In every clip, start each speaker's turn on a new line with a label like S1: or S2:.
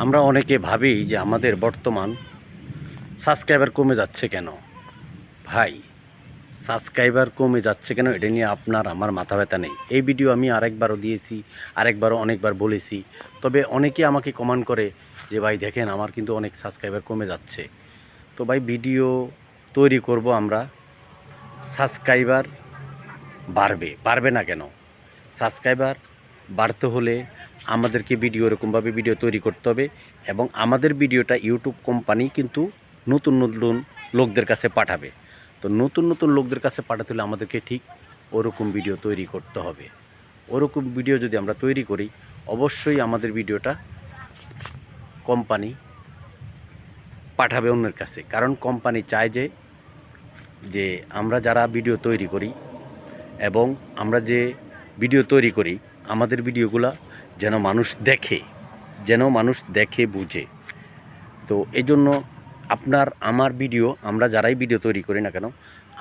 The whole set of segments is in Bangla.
S1: আমরা অনেকে ভাবি যে আমাদের বর্তমান সাবস্ক্রাইবার কমে যাচ্ছে কেন? ভাই, সাবস্ক্রাইবার কমে যাচ্ছে কেন এটা নিয়ে আপনার আমার মাথা ব্যথা নেই। এই ভিডিও আমি আরেকবারও দিয়েছি, আরেকবারও অনেকবার বলেছি। তবে অনেকে আমাকে কমেন্ট করে যে ভাই দেখেন আমার কিন্তু অনেক সাবস্ক্রাইবার কমে যাচ্ছে। তো ভাই ভিডিও তৈরি করব আমরা, সাবস্ক্রাইবার বাড়বে না কেন? সাবস্ক্রাইবার বাড়তে হলে আমাদেরকে ভিডিও এরকমভাবে ভিডিও তৈরি করতে হবে এবং আমাদের ভিডিওটা ইউটিউব কোম্পানি কিন্তু নতুন নতুন লোকদের কাছে পাঠাবে। তো নতুন নতুন লোকদের কাছে পাঠাতে হলে আমাদেরকে ঠিক ওরকম ভিডিও তৈরি করতে হবে। ওরকম ভিডিও যদি আমরা তৈরি করি, অবশ্যই আমাদের ভিডিওটা কোম্পানি পাঠাবে অন্যের কাছে। কারণ কোম্পানি চায় যে যে আমরা যারা ভিডিও তৈরি করি এবং আমরা যে ভিডিও তৈরি করি, আমাদের ভিডিওগুলা যেন মানুষ দেখে বুঝে। তো এই জন্য আপনার আমার ভিডিও, আমরা যারাই ভিডিও তৈরি করি না কেন,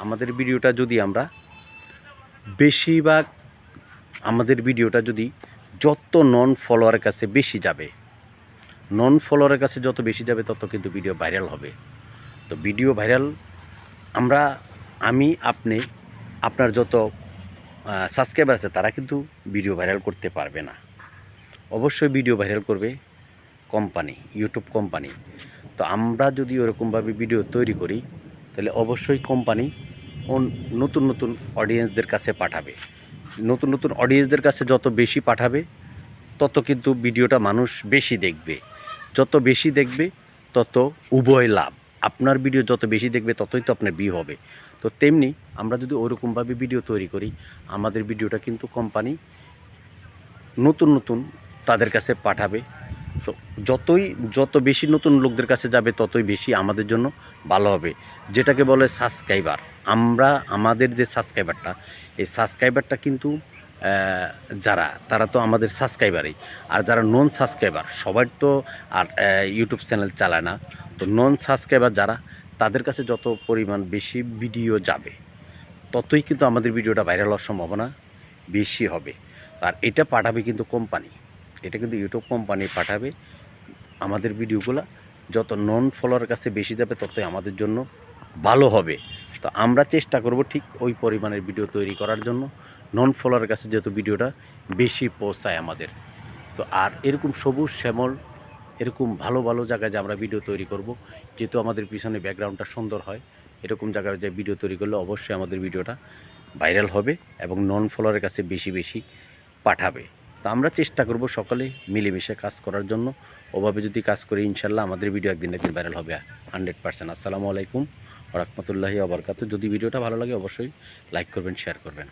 S1: আমাদের ভিডিওটা যদি আমরা বেশিরভাগ আমাদের ভিডিওটা যদি যত নন ফলোয়ারের কাছে বেশি যাবে, নন ফলোয়ারের কাছে যত বেশি যাবে তত কিন্তু ভিডিও ভাইরাল হবে। তো ভিডিও ভাইরাল আমরা, আমি, আপনি, আপনার যত সাবস্ক্রাইবার আছে তারা কিন্তু ভিডিও ভাইরাল করতে পারবে না। অবশ্যই ভিডিও ভাইরাল করবে কোম্পানি, ইউটিউব কোম্পানি। তো আমরা যদি ওরকমভাবে ভিডিও তৈরি করি তাহলে অবশ্যই কোম্পানি নতুন নতুন অডিয়েন্সদের কাছে পাঠাবে। নতুন নতুন অডিয়েন্সদের কাছে যত বেশি পাঠাবে তত কিন্তু ভিডিওটা মানুষ বেশি দেখবে। যত বেশি দেখবে তত উভয় লাভ। আপনার ভিডিও যত বেশি দেখবে ততই তো আপনার ভিউ হবে। তো তেমনি আমরা যদি ওরকমভাবে ভিডিও তৈরি করি, আমাদের ভিডিওটা কিন্তু কোম্পানি নতুন নতুন তাদের কাছে পাঠাবে। তো যত বেশি নতুন লোকদের কাছে যাবে ততই বেশি আমাদের জন্য ভালো হবে। যেটাকে বলে সাবস্ক্রাইবার। আমাদের যে সাবস্ক্রাইবারটা, এই সাবস্ক্রাইবারটা কিন্তু তারা তো আমাদের সাবস্ক্রাইবারই। আর যারা নন সাবস্ক্রাইবার, সবার তো আর ইউটিউব চ্যানেল চালায় না। তো নন সাবস্ক্রাইবার যারা, তাদের কাছে যত পরিমাণ বেশি ভিডিও যাবে ততই কিন্তু আমাদের ভিডিওটা ভাইরাল হওয়ার সম্ভাবনা বেশি হবে। আর এটা পাঠাবে কিন্তু কোম্পানি, এটা কিন্তু ইউটিউব কোম্পানি পাঠাবে। আমাদের ভিডিওগুলো যত নন ফলোয়ারের কাছে বেশি যাবে ততই আমাদের জন্য ভালো হবে। তো আমরা চেষ্টা করব ঠিক ওই পরিমাণের ভিডিও তৈরি করার জন্য, নন ফলোয়ারের কাছে যেহেতু ভিডিওটা বেশি পৌঁছায় আমাদের। তো আর এরকম সবুজ শ্যামল, এরকম ভালো ভালো জায়গায় যে আমরা ভিডিও তৈরি করব, যেহেতু আমাদের পিছনে ব্যাকগ্রাউন্ডটা সুন্দর হয়, এরকম জায়গায় যে ভিডিও তৈরি করলে অবশ্যই আমাদের ভিডিওটা ভাইরাল হবে এবং নন ফলোয়ারের কাছে বেশি বেশি পাঠাবে। তো আমরা চেষ্টা করব সকলে মিলেমিশে কাজ করার জন্য। ওভাবে যদি কাজ করি ইনশাল্লাহ আমাদের ভিডিও একদিন না একদিন ভাইরাল হবে 100%। আসসালামু আলাইকুম ওয়া রাহমাতুল্লাহি ওয়া বারাকাতুহু। যদি ভিডিওটা ভালো লাগে অবশ্যই লাইক করবেন, শেয়ার করবেন।